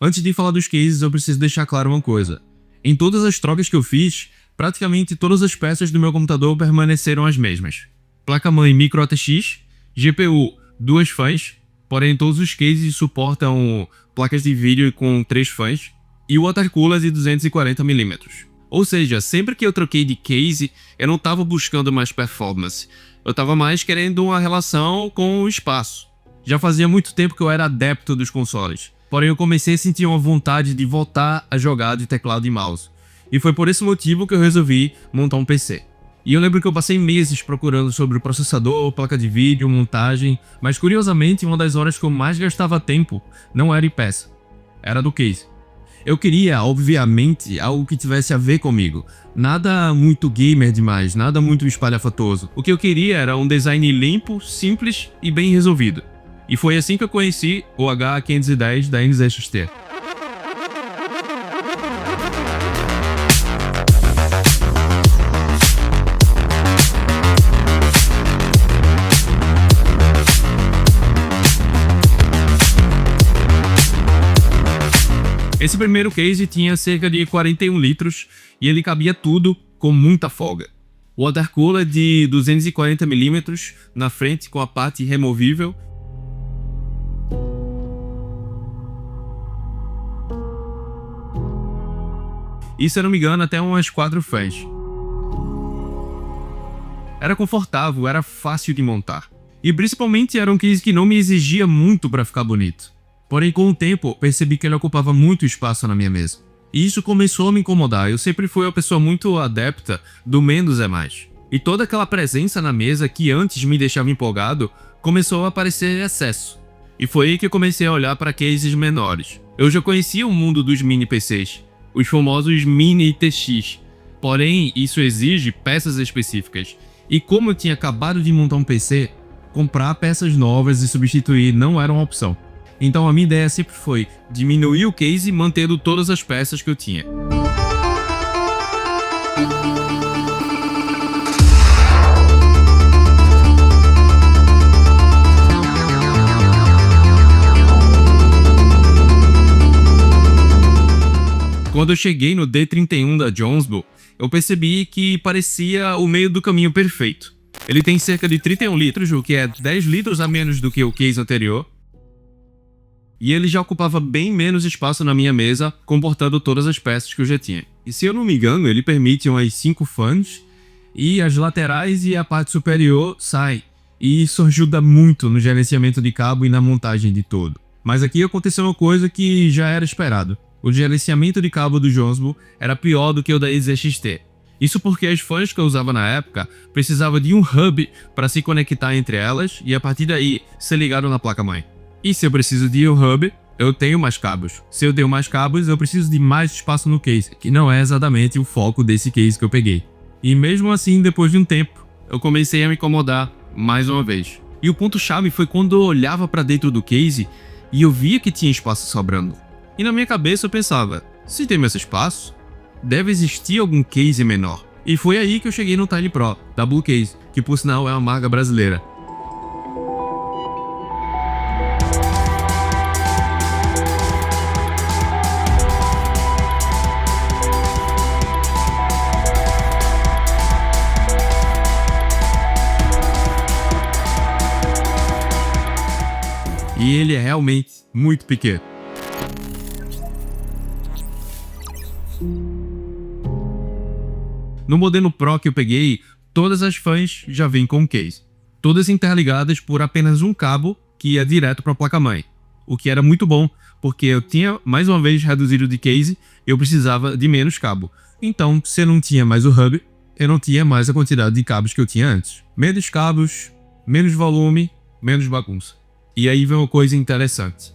Antes de falar dos cases, eu preciso deixar claro uma coisa. Em todas as trocas que eu fiz, praticamente todas as peças do meu computador permaneceram as mesmas. Placa-mãe Micro ATX, GPU 2 fãs, porém todos os cases suportam placas de vídeo com 3 fãs, e o water cooler de 240mm. Ou seja, sempre que eu troquei de case, eu não estava buscando mais performance, eu estava mais querendo uma relação com o espaço. Já fazia muito tempo que eu era adepto dos consoles, porém eu comecei a sentir uma vontade de voltar a jogar de teclado e mouse. E foi por esse motivo que eu resolvi montar um PC. E eu lembro que eu passei meses procurando sobre o processador, placa de vídeo, montagem, mas curiosamente uma das horas que eu mais gastava tempo não era em peça, era do case. Eu queria, obviamente, algo que tivesse a ver comigo. Nada muito gamer demais, nada muito espalhafatoso. O que eu queria era um design limpo, simples e bem resolvido. E foi assim que eu conheci o H510 da NZXT. Esse primeiro case tinha cerca de 41 litros e ele cabia tudo com muita folga. O water cooler de 240mm na frente com a parte removível. E se eu não me engano até umas 4 fãs. Era confortável, era fácil de montar. E principalmente era um case que não me exigia muito para ficar bonito. Porém, com o tempo, percebi que ele ocupava muito espaço na minha mesa. E isso começou a me incomodar. Eu sempre fui uma pessoa muito adepta do menos é mais. E toda aquela presença na mesa que antes me deixava empolgado, começou a aparecer excesso. E foi aí que eu comecei a olhar para cases menores. Eu já conhecia o mundo dos mini PCs, os famosos mini TX. Porém, isso exige peças específicas. E como eu tinha acabado de montar um PC, comprar peças novas e substituir não era uma opção. Então a minha ideia sempre foi diminuir o case mantendo todas as peças que eu tinha. Quando eu cheguei no D31 da Jonsbo, eu percebi que parecia o meio do caminho perfeito. Ele tem cerca de 31 litros, o que é 10 litros a menos do que o case anterior. E ele já ocupava bem menos espaço na minha mesa, comportando todas as peças que eu já tinha. E se eu não me engano, ele permite umas 5 fãs, e as laterais e a parte superior saem. E isso ajuda muito no gerenciamento de cabo e na montagem de todo. Mas aqui aconteceu uma coisa que já era esperado. O gerenciamento de cabo do Jonsbo era pior do que o da EZXT. Isso porque as fãs que eu usava na época precisavam de um hub para se conectar entre elas e a partir daí ser ligado na placa-mãe. E se eu preciso de um hub, eu tenho mais cabos. Se eu tenho mais cabos, eu preciso de mais espaço no case, que não é exatamente o foco desse case que eu peguei. E mesmo assim, depois de um tempo, eu comecei a me incomodar mais uma vez. E o ponto-chave foi quando eu olhava para dentro do case e eu via que tinha espaço sobrando. E na minha cabeça eu pensava, se tem mais espaço, deve existir algum case menor. E foi aí que eu cheguei no Tiny Pro, da Blue Case, que por sinal é uma marca brasileira. E ele é realmente muito pequeno. No modelo Pro que eu peguei, todas as fãs já vêm com case. Todas interligadas por apenas um cabo que ia direto para a placa-mãe. O que era muito bom, porque eu tinha mais uma vez reduzido de case e eu precisava de menos cabo. Então, se eu não tinha mais o hub, eu não tinha mais a quantidade de cabos que eu tinha antes. Menos cabos, menos volume, menos bagunça. E aí vem uma coisa interessante.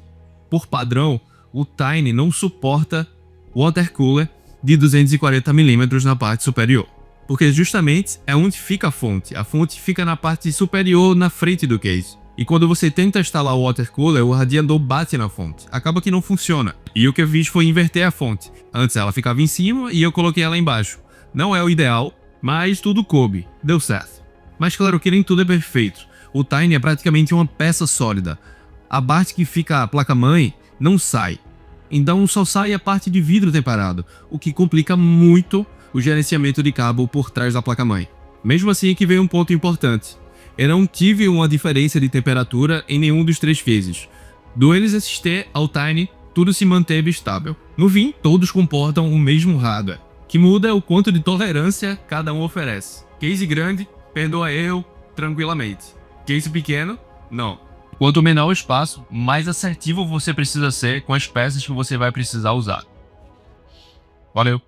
Por padrão, o Tiny não suporta water cooler de 240mm na parte superior. Porque justamente é onde fica a fonte. A fonte fica na parte superior, na frente do case. E quando você tenta instalar o water cooler, o radiador bate na fonte. Acaba que não funciona. E o que eu fiz foi inverter a fonte. Antes ela ficava em cima e eu coloquei ela embaixo. Não é o ideal, mas tudo coube. Deu certo. Mas claro que nem tudo é perfeito. O Tiny é praticamente uma peça sólida. A parte que fica a placa-mãe não sai. Então só sai a parte de vidro temperado, o que complica muito o gerenciamento de cabo por trás da placa-mãe. Mesmo assim que vem um ponto importante. Eu não tive uma diferença de temperatura em nenhum dos 3 cases. Do NZXT ao Tiny, tudo se manteve estável. No fim, todos comportam o mesmo hardware. O que muda é o quanto de tolerância cada um oferece. Case grande, perdoa erro tranquilamente. Case pequeno, não. Quanto menor o espaço, mais assertivo você precisa ser com as peças que você vai precisar usar. Valeu!